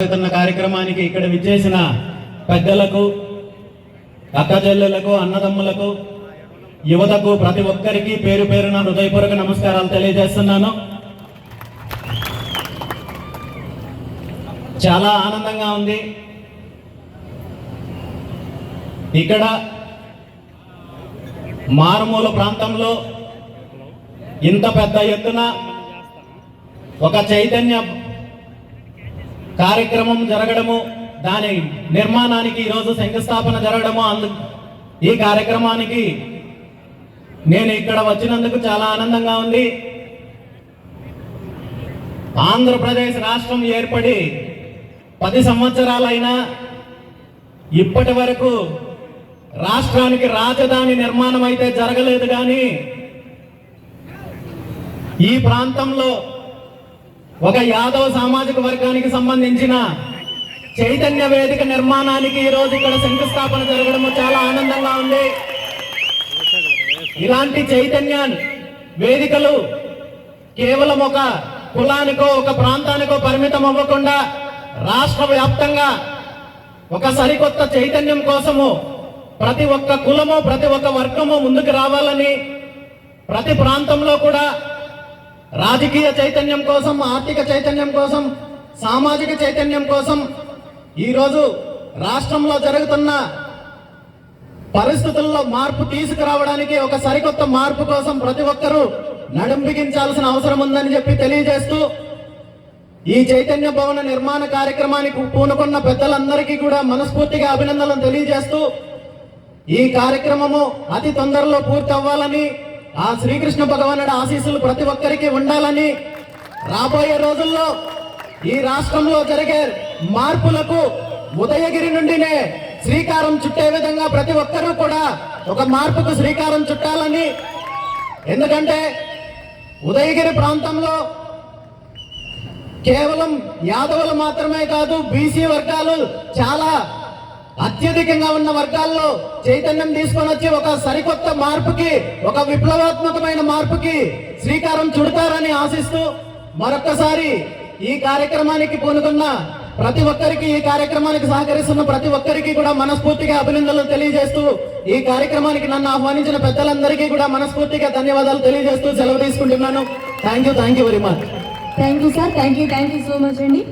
కార్యక్రమానికి ఇక్కడ విచ్చేసిన పెద్దలకు, అక్క చెల్లెలకు, అన్నదమ్ములకు, యువతకు ప్రతి ఒక్కరికి పేరు పేరున హృదయపూర్వక నమస్కారాలు తెలియజేస్తున్నాను. చాలా ఆనందంగా ఉంది. ఇక్కడ మారుమూల ప్రాంతంలో ఇంత పెద్ద ఎత్తున ఒక చైతన్య కార్యక్రమం జరగడము, దాని నిర్మాణానికి ఈరోజు శంకుస్థాపన జరగడము, ఈ కార్యక్రమానికి నేను ఇక్కడ వచ్చినందుకు చాలా ఆనందంగా ఉంది. ఆంధ్రప్రదేశ్ రాష్ట్రం ఏర్పడి 10 సంవత్సరాలైనా ఇప్పటి వరకు రాష్ట్రానికి రాజధాని నిర్మాణం అయితే జరగలేదు. కానీ ఈ ప్రాంతంలో ఒక యాదవ సామాజిక వర్గానికి సంబంధించిన చైతన్య వేదిక నిర్మాణానికి ఈరోజు ఇక్కడ శంకుస్థాపన జరగడం చాలా ఆనందంగా ఉంది. ఇలాంటి చైతన్య వేదికలు కేవలం ఒక కులానికో ఒక ప్రాంతానికో పరిమితం అవ్వకుండా రాష్ట్ర వ్యాప్తంగా ఒక సరికొత్త చైతన్యం కోసము ప్రతి ఒక్క కులము, ప్రతి ఒక్క వర్గము ముందుకు రావాలని, ప్రతి ప్రాంతంలో కూడా రాజకీయ చైతన్యం కోసం, ఆర్థిక చైతన్యం కోసం, సామాజిక చైతన్యం కోసం ఈరోజు రాష్ట్రంలో జరుగుతున్న పరిస్థితుల్లో మార్పు తీసుకురావడానికి, ఒక సరికొత్త మార్పు కోసం ప్రతి ఒక్కరూ నడుం బిగించాల్సిన అవసరం ఉందని చెప్పి తెలియజేస్తూ, ఈ చైతన్య భవన నిర్మాణ కార్యక్రమానికి పూనుకున్న పెద్దలందరికీ కూడా మనస్ఫూర్తిగా అభినందనలు తెలియజేస్తూ, ఈ కార్యక్రమము అతి తొందరలో పూర్తి అవ్వాలని, ఆ శ్రీకృష్ణ భగవానుడి ఆశీస్సులు ప్రతి ఒక్కరికి ఉండాలని, రాబోయే రోజుల్లో ఈ రాష్ట్రంలో జరిగే మార్పులకు ఉదయగిరి నుండినే శ్రీకారం చుట్టే విధంగా ప్రతి ఒక్కరూ కూడా ఒక మార్పుకు శ్రీకారం చుట్టాలని. ఎందుకంటే ఉదయగిరి ప్రాంతంలో కేవలం యాదవులు మాత్రమే కాదు, బీసీ వర్గాలు చాలా అత్యధికంగా ఉన్న వర్గాల్లో చైతన్యం తీసుకొని వచ్చి ఒక సరికొత్త మార్పుకి, ఒక విప్లవాత్మకమైన మార్పుకి శ్రీకారం చుడతారని ఆశిస్తూ, మరొక్కసారి ఈ కార్యక్రమానికి పూనుకున్న ప్రతి ఒక్కరికి, ఈ కార్యక్రమానికి సహకరిస్తున్న ప్రతి ఒక్కరికి కూడా మనస్ఫూర్తిగా అభినందనలు తెలియజేస్తూ, ఈ కార్యక్రమానికి నన్ను ఆహ్వానించిన పెద్దలందరికీ కూడా మనస్ఫూర్తిగా ధన్యవాదాలు తెలియజేస్తూ సెలవు తీసుకుంటున్నాను. Thank you very much. Thank you sir. Thank you so much అండి.